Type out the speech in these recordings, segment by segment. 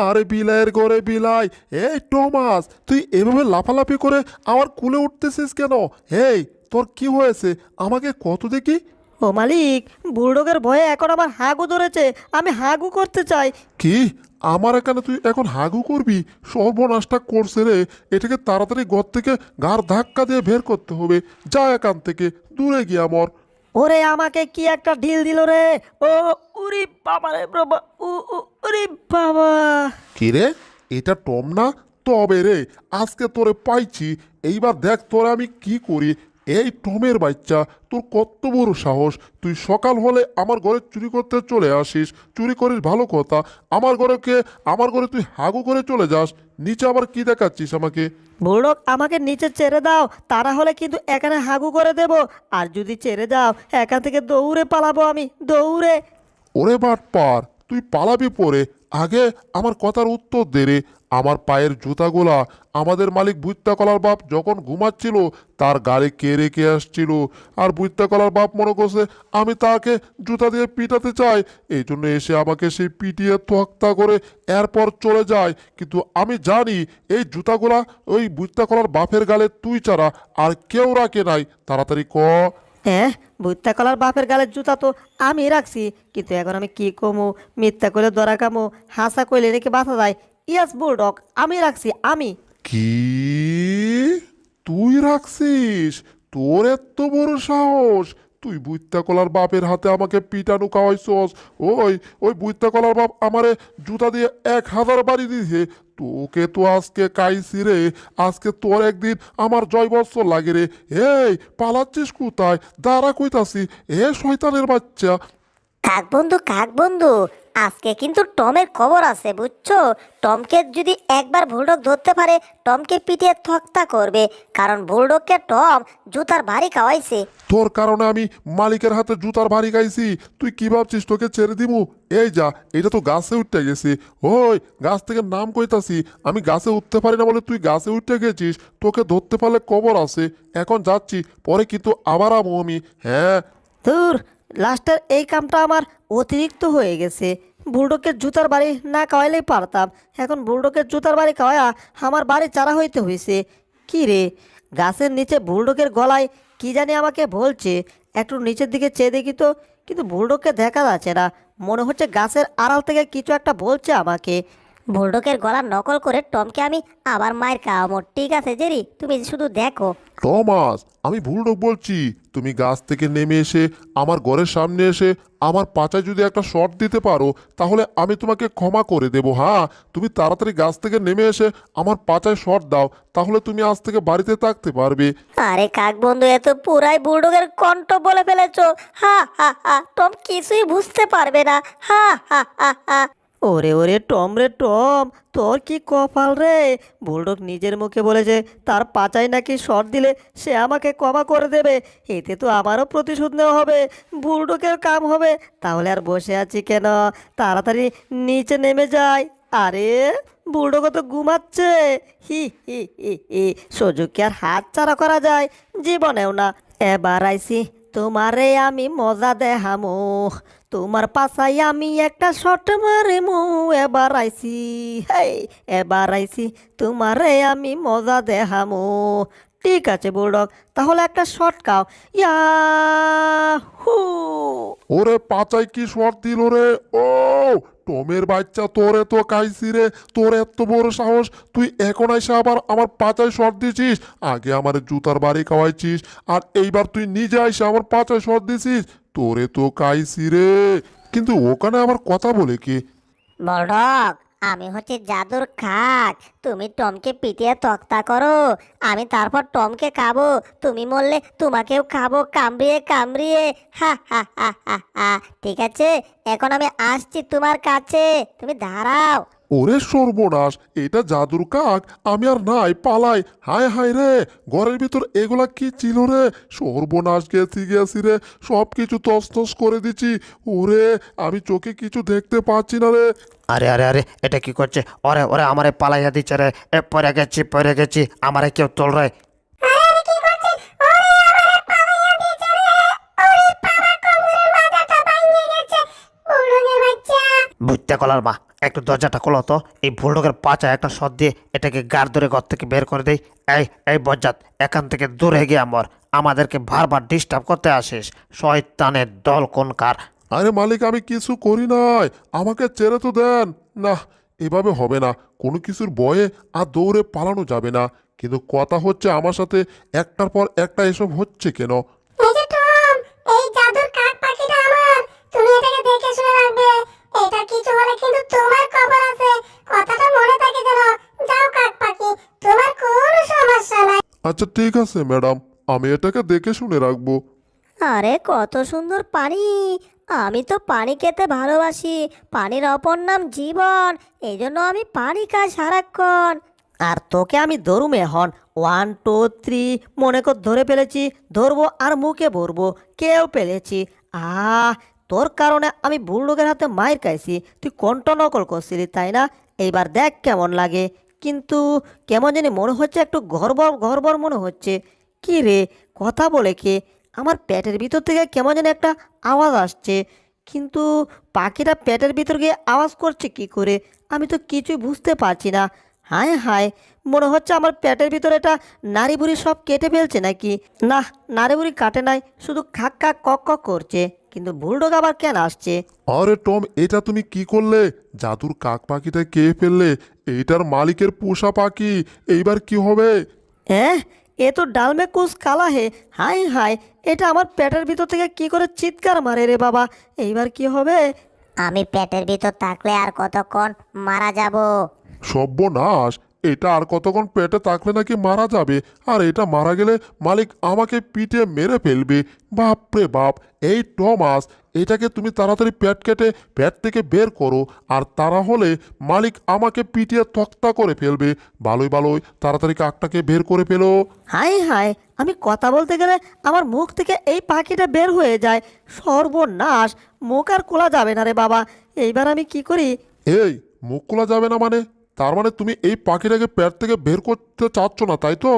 আরে বিলাইয়ের ঘরে বিলাই। এই টমাস, তুই এভাবে লাফালাফি করে আমার কুলে উঠতেছিস কেন? এই, তোর কি হয়েছে? আমাকে কত দেখি। ও মালিক, বুলডগের ভয়ে এখন আমার হাগু ধরেছে। আমি হাগু করতে চাই। কি? আমার এখানে তুই এখন হাগু করবি? সর্বনাশটা করছে রে। এটাকে তাড়াতাড়ি ঘর থেকে ঘাড় ধাক্কা দিয়ে বের করতে হবে। যা এখান থেকে, দূরে গিয়া মর। ওরে আমাকে কি একটা ঢিল দিল রে! ও, উরি বাবা রে বাবা! উরি বাবা! কি রে, এটা টম না? তবে রে, আজকে তোরে পাইছি। এইবার দেখ তোরে আমি কি করি। এই টমের বাচ্চা, তোর কত বড় সাহস! তুই সকাল হলে আমার ঘরে চুরি করতে চলে আসিস। চুরি করিস ভালো কথা, আমার ঘরে তুই হাগু করে চলে যাস। নিচে আবার কি দেখাচ্ছিস আমাকে? বুলডগ, আমাকে নিচে ছেড়ে দাও, তা না হলে কিন্তু এখানে হাগু করে দেব। আর যদি ছেড়ে দাও, এখান থেকে দৌড়ে পালাবো আমি, দৌড়ে। ওরে বাটপার, তুই পালাবি পরে। আগে আমার কথার উত্তর দে রে। আমার পায়ের জুতাগুলা আমাদের মালিক বুইত্তা বাপ যখন ঘুমাচ্ছিল, তার গাড়ি কে রেখে আসছিল। আর বুইত্তা বাপ মনে করছে আমি তাকে জুতা দিয়ে পিটাতে চাই, এই জন্য এসে আমাকে সেই পিটিয়ে তোয়াক্তা করে এরপর চলে যায়। কিন্তু আমি জানি এই জুতাগুলা ওই বুইত্তা বাপের গালে তুই ছাড়া আর কেউ রাখে নাই। তাড়াতাড়ি ক। হ্যাঁ, বুইত্তা কলার বাপের গালের জুতা তো আমি রাখছি। কিন্তু এখন আমি কি কমু? মিথ্যা কইলে ধরা কামু, হাসা কইলে নাকি বাঁচা যায়। ইয়াস বুলডগ, আমি রাখছি, আমি। কি? তুই রাখছিস? তোর এত বড় সাহস! তুই বুইত্তা কলার বাপের হাতে আমাকে পিটানো খাওয়াইছস। ওই ওই বুইত্তা কলার বাপ আমারে জুতা দিয়ে 1000 বাড়ি দিছে। তোকে তো আজকে কাইছি রে। আজকে তোর একদিন আমার জয় বৎসর লাগে রে। এই, পালাচ্ছিস কোথায়? দাঁড়া কইতাছি। এ শয়তানের বাচ্চা! কাক বন্ধু, কাক বন্ধু, আজকে কিন্তু টমের খবর আছে বুঝছো। টমকে যদি একবার বুলডগ ধরতে পারে, টমকে পিটিয়ে থক্তা করবে। কারণ বুলডগকে টম জুতার ভারী খাওয়াইছে। তোর কারণে আমি মালিকের হাতে জুতার ভারী খাইছি। তুই কি ভাবছিস তোকে ছেড়ে দিমু? এই যা, এটা তো গাছে উঠতে গেছি। ওই, গাছ থেকে নাম কইতাছি। আমি গাছে উঠতে পারি না বলে তুই গাছে উঠতে গেছিস। তোকে ধরতে পারলে কবর আছে। এখন যাচ্ছি, পরে কিন্তু আবার আমু আমি। হ্যাঁ। ধুর, লাস্টের এই কামটা আমার অতিরিক্ত হয়ে গেছে। বুলডগের জুতার বাড়ি না খাওয়াইলেই পারতাম। এখন বুলডগের জুতার বাড়ি খাওয়ায়া আমার বাড়ি চারা হইতে হয়েছে। কি রে, গাছের নিচে বুলডগের গলায় কি জানি আমাকে বলছে। একটু নিচের দিকে চেয়ে দেখি তো, কিন্তু বুলডগকে দেখা যাচ্ছে না। মনে হচ্ছে গাছের আড়াল থেকে কিছু একটা বলছে আমাকে। বুলডগের গলা নকল করে টমকে আমি আবার মায়ের খাওয়াবো। ঠিক আছে জেরি, তুমি শুধু দেখো। টমাস, আমি বুলডগ বলছি। তুমি গাছ থেকে নেমে এসে আমার ঘরের সামনে এসে আমার পাছায় যদি একটা শট দিতে পারো, তাহলে আমি তোমাকে ক্ষমা করে দেবো। হ্যাঁ, তুমি তাড়াতাড়ি গাছ থেকে নেমে এসে আমার পাছায় শট দাও, তাহলে তুমি আজ থেকে বাড়িতে থাকতে পারবে। আরে কাক বন্ধু, এ তো পুরাই বুলডগের কণ্ঠ বলে ফেলেছো। হা হা হা, টম কিছুই বুঝতে পারবে না। হা হা হা হা। ওরে ওরে টম রে টম, তোর কি কপাল রে! বুলডগ নিজের মুখে বলেছে তার পাচাই নাকি শট দিলে সে আমাকে ক্ষমা করে দেবে। এতে তো আমারও প্রতিশোধ নেওয়া হবে, বুলডগের কাম হবে। তাহলে আর বসে আছি কেন? তাড়াতাড়ি নিচে নেমে যাই। আরে, বুলডগ তো ঘুমাচ্ছে। হি হি হি হি, সুযোগকে আর হাত ছাড়া করা যায়? জীবনেও না। এবার আইসি, তোমারে আমি মজা দেখামু। তোমার পাশাই আমি একটা শট মারিমু। এবার আইসি, হেই, এবার আইসি, তোমারে আমি মজা দেখামু। ঠিক আছে বুলডগ, তাহলে একটা শট খাও। ইয়াহু! ওরে পাচাই কি শট দিল রে! ও, টমের বাচ্চা, তোরে তো কাইছি রে। তোর এত বড় সাহস! তুই এখন এসে আবার আমার পাচায় শট দিছিস। আগে আমার জুতার বাড়ি খাওয়াইছিস, আর এইবার তুই নিজে এসে আমার পাচায় শট দিছিস। তোরে তো কাইছি রে। কিন্তু ওখানে আমার কথা বলে কি? বুলডগ, আমি হচ্ছে জাদুর খাট। তুমি টমকে পিটিয়ে তক্তা করো, আমি তারপর টমকে খাবো। তুমি মরলে তোমাকেও খাবো কামড়িয়ে কামড়িয়ে। হা হা হা হা হা। ঠিক আছে, এখন আমি আসছি তোমার কাছে, তুমি দাঁড়াও। ওরে সর্বনাশ, এটা জাদুর কাক! আমি আর নাই, পালাই। হায় হায় রে, ঘরের ভিতর এগুলা কি ছিল রে! সর্বনাশ, গেছি রে। সব কিছু তছনছ করে দিচ্ছি। ওরে, আমি চোখে কিছু দেখতে পাচ্ছি না রে। আরে আরে আরে, এটা কি করছে? ওরে ওরে, আমারে পালাইয়া দিচ্ছে রে। পড়ে গেছি, আমারে কেউ তোল রে। বুঝতে কলার মা, একটু দরজাটা খোলো তো, এই বুলডগের পাচায় একটা শট দিয়ে এটাকে গার ধরে ঘর থেকে বের করে দেই। এই বজ্জাত, এখান থেকে দূরে গিয়ে আমাদেরকে বারবার ডিস্টার্ব করতে আসিস, শয়তানের দল কোনকার। আরে মালিক, আমি কিছু করি নাই, আমাকে ছেড়ে তো দেন। না, এভাবে হবে না, কোনো কিছুর ভয়ে আর দৌড়ে পালানো যাবে না। কিন্তু কথা হচ্ছে, আমার সাথে একটার পর একটা এসব হচ্ছে কেন? এই যে টম, এই জাদুর কাক পাখিটা আমার, তুমি এটাকে দেখে শুনে রাখবে। এটা কিছু হলে কিন্তু তোমার খবর আছে, কথাটা মনে থাকে যেন। যাও কাক পাখি, তোমার কোনো সমস্যা নাই। আচ্ছা ঠিক আছে ম্যাডাম, আমি এটাকে দেখে শুনে রাখবো। আরে কত সুন্দর পানি! আমি তো পানি খেতে ভালোবাসি, পানির অপর নাম জীবন, এই জন্য আমি পানি খাই সারাক্ষণ। আর তোকে আমি ধরুম এখন 1 2 3 মনে কর ধরে ফেলেছি, ধরবো আর মুখে ভরবো, কেউ ফেলেছি। তোর কারণে আমি বুলডগের হাতে মাইর খাইছি, তুই কণ্ঠ নকল করছিলি তাই না? এইবার দেখ কেমন লাগে। কিন্তু কেমন জানি মনে হচ্ছে, একটু গড়বড় গড়বড় মনে হচ্ছে। কি রে, কথা বলে কে? আমার পেটের ভিতর থেকে কেমন যেন একটা আওয়াজ আসছে, কিন্তু পাখিটা পেটের ভিতর গিয়ে আওয়াজ করছে কি করে? আমি তো কিছুই বুঝতে পারছি না। হায় হায়, মনে হচ্ছে আমার পেটের ভিতরে এটা নাড়ি বুড়ি সব কেটে ফেলছে নাকি। না, নাড়ি বুড়ি কাটে নাই, শুধু খাক খাক কক কক করছে। কিন্তু বুলডগ আবার কেন আসছে? আরে টম, এটা তুমি কি করলে? জাদুর কাক পাখিটা কে ফেললে? এইটার মালিকের পোষা পাখি, এইবার কি হবে? হ্যাঁ, এ তো ডালমে কুস কালা হে। হায় হায়, এটা আমার পেটের ভিতর থেকে কি করে চিৎকার মারে রে বাবা! এইবার কি হবে? আমি পেটের ভিতর থাকলে আর কতক্ষণ মারা যাব? সর্বনাশ, এটা আর কতক্ষণ পেটে থাকলে নাকি মারা যাবে, আর এটা মারা গেলে মালিক আমাকে পিটে মেরে ফেলবে। বাপরে বাপ! এই টমাস, এটাকে তুমি তাড়াতাড়ি পেট কেটে পেট থেকে বের করো, আর তারা হলে মালিক আমাকে পিটিয়ে তক্তা করে ফেলবে। ভালোই ভালোই তাড়াতাড়ি কাকটাকে বের করে ফেলো। হায় হায়, আমি কথা বলতে গেলে আমার মুখ থেকে এই পাখিটা বের হয়ে যায়। সর্বনাশ, মুখ আর খোলা যাবে না রে বাবা! এইবার আমি কি করি? এই, মুখ খোলা যাবে না মানে? তার মানে তুমি এই পাখিটাকে পেট থেকে বের করতে চাচ্ছ না, তাই তো?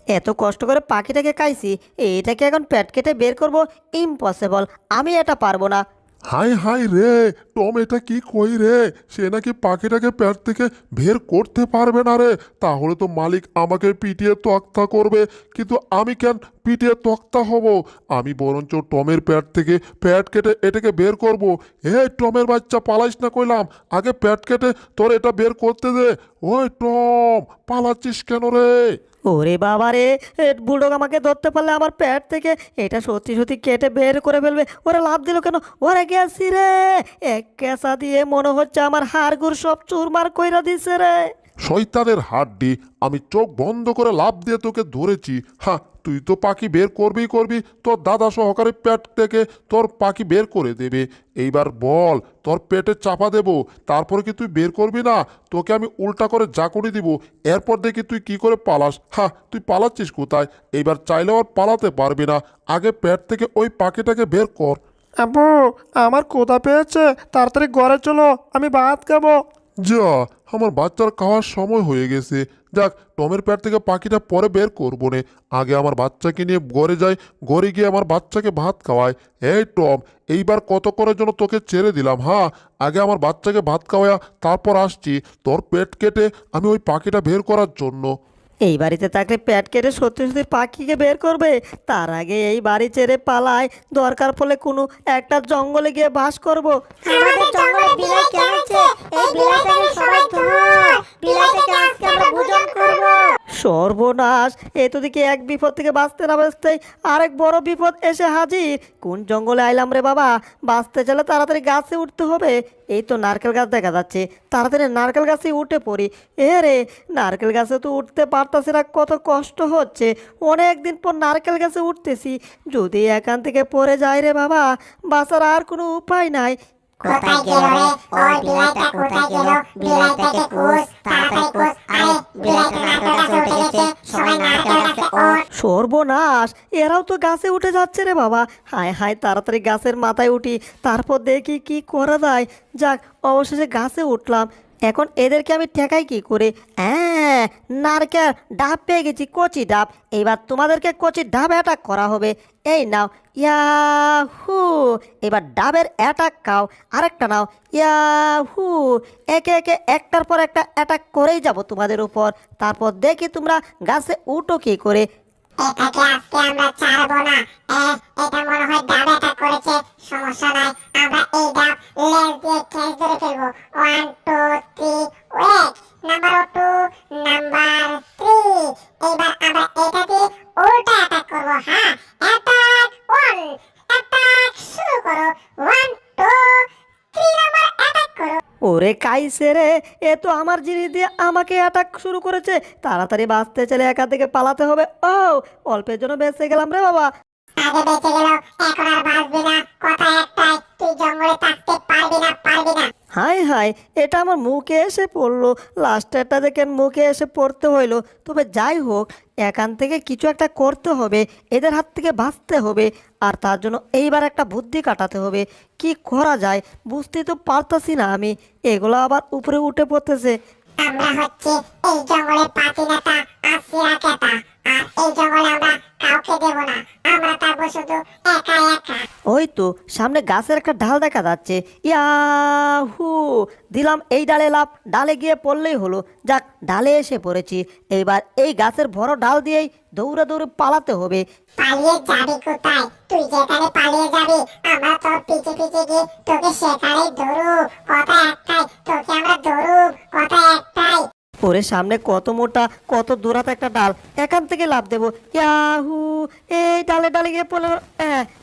এত কষ্ট করে পাখিটাকে খাইছি, এইটাকে এখন পেট কেটে বের করব? ইম্পসিবল, আমি এটা পারবো না। হাই হাই রে টম, এটা কি কই রে? সে নাকি পাখিটাকে পেট থেকে বের করতে পারবে না রে। তাহলে তো মালিক আমাকে পিটিয়ে তক্তা করবে। কিন্তু আমি কেন পিটিয়ে তক্তা হব? আমি বরঞ্চ টমের পেট থেকে পেট কেটে এটাকে বের করব। এই টমের বাচ্চা, পালাইস না কইলাম, আগে পেট কেটে তোর এটা বের করতে দে। ওই টম, পালাচ্ছিস কেন রে? ওরে বাবা রে, বুলডগ আমাকে ধরতে পারলে আমার পেট থেকে এটা সত্যি সত্যি কেটে বের করে ফেলবে। ওরা লাভ দিল কেন? ওরা গেছি রে, এক কেসা দিয়ে মনে হচ্ছে আমার হাড়গুড় সব চুরমার কইরা দিছে রে। শয়তানের হাড্ডি, আমি চোখ বন্ধ করে লাফ দিয়ে তোকে ধরেছি। হ্যাঁ, তুই তো পাখি বের করবি করবি, তোর দাদা সহকারে পেট থেকে তোর পাখি বের করে দেবে। এইবার বল, তোর পেটে চাপা দেবো, তারপর কি তুই বের করবি না? তোকে আমি উল্টা করে জাকুড়ি দিব, এরপর দেখি তুই কি করে পালাস। হ্যাঁ, তুই পালাচ্ছিস কোথায়? এইবার চাইলেও আর পালাতে পারবি না। আগে পেট থেকে ওই পাখিটাকে বের কর। আব্বু, আমার ক্ষুধা পেয়েছে, তাড়াতাড়ি ঘরে চলো, আমি ভাত খাবো। যা, আমার বাচ্চার খাওয়ার সময় হয়ে গেছে। যাক, টমের পেট থেকে পাখিটা পরে বের করবো নে, আগে আমার বাচ্চাকে নিয়ে ঘরে যাই, ঘরে গিয়ে আমার বাচ্চাকে ভাত খাওয়াই। এই টম, এইবার কত করার জন্য তোকে ছেড়ে দিলাম। হ্যাঁ, আগে আমার বাচ্চাকে ভাত খাওয়া, তারপর আসছি তোর পেট কেটে আমি ওই পাখিটা বের করার জন্য। এই বাড়িতে থাকলে পেট কেটে সত্যি সত্যি পাখিকে বের করবে, তার আগে এই বাড়ি ছেড়ে পালায়, দরকার পড়লে কোনো একটা জঙ্গলে গিয়ে বাস করব। আমাদের জঙ্গলে বিলাই কেমনছে? এই বিলাইটাকে সবাই ধর, বিলাইটাকে আজকে আমরা ভোজন করব। সর্বনাশ, এ তো দিকে এক বিপদ থেকে বাঁচতে না বাঁচতেই আরেক বড় বিপদ এসে হাজির। কোন জঙ্গলে আইলাম রে বাবা! বাঁচতে চলে তাড়াতাড়ি গাছে উঠতে হবে। এই তো নারকেল গাছ দেখা যাচ্ছে, তাড়াতাড়ি নারকেল গাছে উঠে পড়ি। রে, নারকেল গাছে তো উঠতে পারতাছি না, কত কষ্ট হচ্ছে। অনেক দিন পর নারকেল গাছে উঠতেছি, যদি এখান থেকে পড়ে যায় রে বাবা, বাঁচার আর কোনো উপায় নাই। কোথায় গেল রে? ওই বিলাইটা কোথায় গেল? বিলাইটাকে খোঁজ, তাড়াতাড়ি খোঁজ। আরে, বিলাইটা নারকেল গাছে উঠে গেছে, সবাই নারকেল গাছে ওঠ। সর্বনাশ, এরাও তো গাছে উঠে যাচ্ছে রে বাবা! হায় হায়, তাড়াতাড়ি গাছের মাথায় উঠি, তারপর দেখি কি করা যায়। যাক, অবশেষে গাছে উঠলাম। এখন এদেরকে আমি ঠেকাই কি করে? হ্যাঁ, নারকেল ডাব পেয়ে গেছি, কচি ডাব। এবার তোমাদেরকে কচি ডাব অ্যাটাক করা হবে। এই নাও, ইয়াহু। এবার ডাবের অ্যাটাক খাও, আরেকটা নাও, ইয়াহু। একে একে একটার পর একটা অ্যাটাক করেই যাব তোমাদের উপর। তারপর দেখি তোমরা গাছে উঠো কি করে। এটাকে আজকে আমরা ছাড়বো না। এটা মনে হয় ডাব অ্যাটাক করেছে, সমস্যা নাই, আমরা এই ডাব লেজ দিয়ে ক্যাচ ধরে ফেলবো। 1 2 3 ওয়েট, নাম্বার 2 নাম্বার 3। এবার আমরা এটা দিয়ে উল্টা অ্যাটাক করবো। হ্যাঁ, অ্যাটাক 1, অ্যাটাক শুরু করো। 1 2 3 নাম্বার অ্যাটাক করো। ওরে কাইছে রে, এ তো আমার জিনিস দিয়ে আমাকে অ্যাটাক শুরু করেছে। তাড়াতাড়ি বাঁচতে চলে একা থেকে পালাতে হবে। ও, অল্পের জন্য বেঁচে গেলাম রে বাবা। আগে বেঁচে গেল, এখন আর বাঁচবি না। কথা একটাই, তুই জঙ্গলে থাকতে পারবি না, পারবি না। হাই হাই, এটা আমার মুখে এসে পড়লো। লাস্টেরটা দেখেন মুখে এসে পড়তে হইলো। তবে যাই হোক, এখান থেকে কিছু একটা করতে হবে, এদের হাত থেকে বাঁচতে হবে। আর তার জন্য এইবার একটা বুদ্ধি কাটাতে হবে। কি করা যায় বুঝতেই তো পারতাছি না আমি। এগুলো আবার উপরে উঠে পড়তেছে। আমরা হচ্ছে এই জঙ্গলের পাতিনেতা আর সিরাকেতা, আর এই জঙ্গলে আমরা কাউকে দেব না। আমরা থাকবো শুধু একা একা। ওই তো সামনে গাছের একটা ডাল দেখা যাচ্ছে। ইয়াহু, দিলাম এই ডালে লাফ। ডালে গিয়ে পড়লেই হলো। যাক, ডালে এসে পড়েছি। এইবার এই গাছের বড় ডাল দিয়েই দৌড়ে দৌড়ে পালাতে হবে। পালিয়ে যাবি কোথায়? তুই যেখানে পালিয়ে যাবি, আমরা তোর পিছে পিছে গিয়ে তোকে সেখানেই ধরু। কথা একটাই, তোকে আমরা ধরু। কথা একটাই। ওরে সামনে কত মোটা, কত দূরাত একটা ডাল। এখান থেকে লাফ দেবো। ইয়াহু, এই ডালে ডালে গিয়ে পড়লে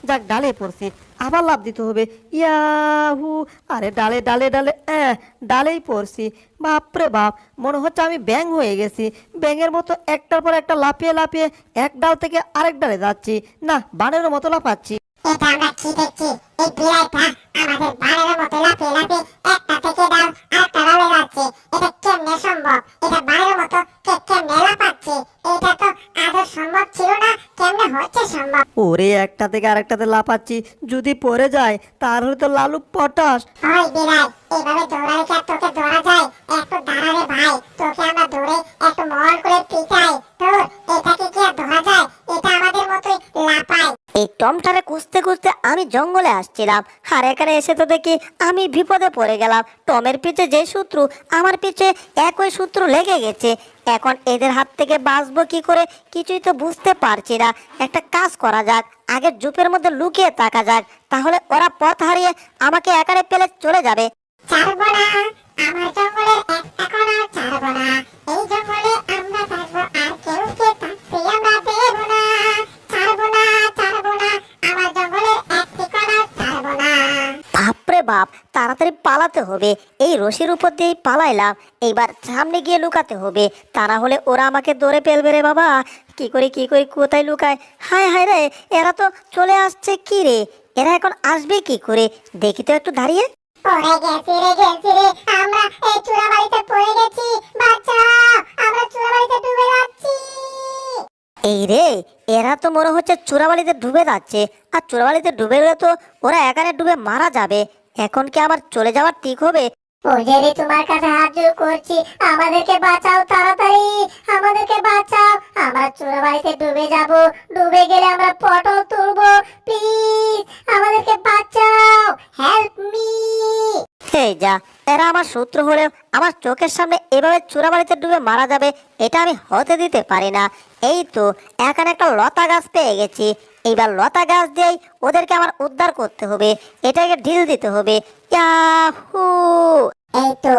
যাক, ডালে পড়ছি। আবার লাফ দিতে হবে। ইয়াহু, আরে ডালে ডালে ডালে ডালেই পড়ছি। বাপরে বাপ, মনে হচ্ছে আমি ব্যাঙ হয়ে গেছি। ব্যাঙের মতো একটার পর একটা লাফিয়ে লাফিয়ে এক ডাল থেকে আরেক ডালে যাচ্ছি। না, বানের মতো লাফাচ্ছি। এটা আমরা কি দেখছি? এই বিড়ালটা আমাদের বানরের মতো লাফিয়ে লাফিয়ে একটা থেকে ডাল আরেকটা ডালে যাচ্ছে। এটা কেমনে সম্ভব? এটা বানরের মতো কেমনে লাফাচ্ছে? এটা তো আদৌ সম্ভব ছিল না। কেমনে হচ্ছে সম্ভব? ওরে একটা থেকে আরেকটাতে লাফাচ্ছি, যদি পড়ে যায় তাহলে তো লালু পটাশ। ওই বিড়াল, এভাবে দৌড়ালে কি আর তোকে ধরা যায়? একটু দাঁড়া রে ভাই, তোকে আমরা ধরে একটু মহল করে পিটাই। তোর এটাকে কি আর ধরা যায়? এটা আমাদের মতোই লাফায়। এই টমটারে খুঁজতে খুঁজতে আমি জঙ্গলে আসছিলাম, আর এখানে এসে তো দেখি আমি বিপদে পড়ে গেলাম। টমের পিছে যে শত্রু, আমার পিছে একই শত্রু লেগে গেছে। এখন এদের হাত থেকে বাঁচবো কি করে কিছুই তো বুঝতে পারছি না। একটা কাজ করা যাক, আগে জুপের মধ্যে লুকিয়ে থাকা যাক, তাহলে ওরা পথ হারিয়ে আমাকে একারে পেলে চলে যাবে। ছাড়বো না, আমার জঙ্গলের একটা কোণাও ছাড়বো না। এই জঙ্গলে আমরা থাকবো, আর কেউকে থাকতে আমরা দেবো না। ছাড়বো না, ছাড়বো না, আমার জঙ্গলের একটি কোণাও ছাড়বো না। বাপরে বাপ, তাড়াতাড়ি পালাতে হবে। এই রশির উপর দিয়েই পালাইলাম, এইবার সামনে গিয়ে লুকাতে হবে, তা না হলে ওরা আমাকে ধরে ফেলবে রে বাবা। কি করি কি করি, কোথায় লুকায়? হায় হায় রে, এরা তো চলে আসছে। কি রে, এরা এখন আসবে কি করে? দেখি তো একটু দাঁড়িয়ে। পড়ে গেছি রে, গেছি রে, আমরা এই চূড়াবাড়িতে পড়ে গেছি। বাঁচাও, আমরা চূড়াবাড়িতে ডুবে যাচ্ছি। এই রে, এরা তো মনে হচ্ছে চোরাবালিতে ডুবে যাচ্ছে। আর চোরাবালিতে ডুবে গেলে তো ওরা এখানে ডুবে মারা যাবে। এখন কি আমার চলে যাওয়ার ঠিক হবে? ওজেরি, তোমার কাছে হাত জোড় করছি, আমাদেরকে বাঁচাও, তাড়াতাড়ি আমাদেরকে বাঁচাও। আমরা চোরাবাড়িতে ডুবে যাব, ডুবে গেলে আমরা পটল তুলবো। প্লিজ আমাদেরকে বাঁচাও, হেল্প মি। এই যা, এরা আমার শত্রু হলেও আমার চোখের সামনে এভাবে চোরাবালিতে ডুবে মারা যাবে, এটা আমি হতে দিতে পারি না। এই তো এখানে একটা লতা গাছ পেয়ে গেছি। এইবার লতা গাছ দিয়েই ওদেরকে আমার উদ্ধার করতে হবে। এটাকে ঢিল দিতে হবে। ইয়াহু! এই তো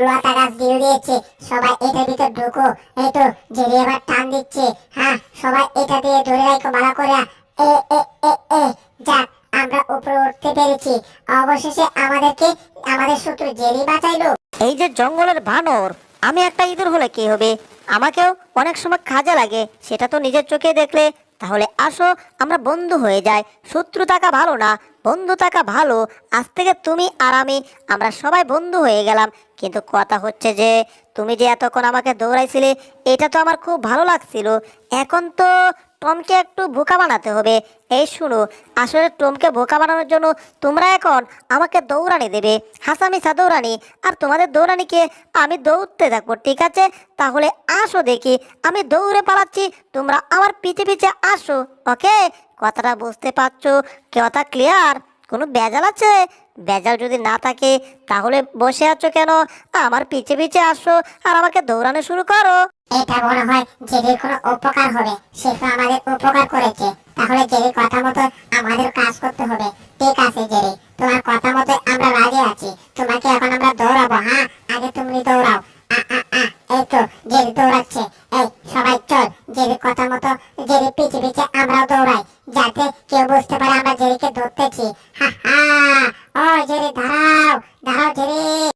লতা গাছ দিয়ে দিয়েছে, সবাই এটার ভিতর ঢুকো। এই তো জেরি এবার টান দিচ্ছে। হ্যাঁ, সবাই এটা দিয়ে ধরে রাখো ভালো করে। এ এ এ এ যাক, আমরা উপরে উঠতে পেরেছি। অবশেষে আমাদেরকে আমাদের শত্রু জেরি বাঁচাইলো। এই যে জঙ্গলের বানর, আমি একটা ইঁদুর হলে কি হবে? আমাকেও অনেক সময় কাজে লাগে, সেটা তো নিজের চোখে দেখলে। তাহলে আসো আমরা বন্ধু হয়ে যাই। শত্রু থাকা ভালো না, বন্ধু থাকা ভালো। আজ থেকে তুমি আর আমি, আমরা সবাই বন্ধু হয়ে গেলাম। কিন্তু কথা হচ্ছে যে তুমি যে এতক্ষণ আমাকে দৌড়াইছিলে, এটা তো আমার খুব ভালো লাগছিল। এখন তো টমকে একটু বোকা বানাতে হবে। এই শুনো, আসলে টমকে বোকা বানানোর জন্য তোমরা এখন আমাকে দৌড়ানি দেবে, হাসামিসা দৌড়ানি। আর তোমাদের দৌড়ানিকে আমি দৌড়তে থাকবো, ঠিক আছে? তাহলে আসো দেখি, আমি দৌড়ে পালাচ্ছি, তোমরা আমার পিছে পিছে আসো। ওকে, কথাটা বুঝতে পারছো? কথা ক্লিয়ার? কোনো ভেজাল আছে? ভেজাল যদি না থাকে তাহলে বসে আছো কেন? আমার পিছে পিছে আসো আর আমাকে দৌড়ানো শুরু করো। এটা মনে হয় জেরির কোনো উপকার হবে, সে তো আমাদের উপকার করেছে, তাহলে জেরির কথা মতো আমাদের কাজ করতে হবে। ঠিক আছে জেরি, তোমার কথা মতো আমরা রাজি আছি, তোমাকে এখন আমরা দৌড়াবো। হ্যাঁ, আগে তুমি দৌড়াও। এই তো জেরি দৌড়াচ্ছে। এই সবাই চল, জেরির কথা মতো জেরি পিছে পিছে আমরাও দৌড়াই, যাতে কেউ বুঝতে পারে আমরা জেরিকে ধরতেছি। হা হা, ও জেরি দাঁড়াও, দাঁড়াও জেরি।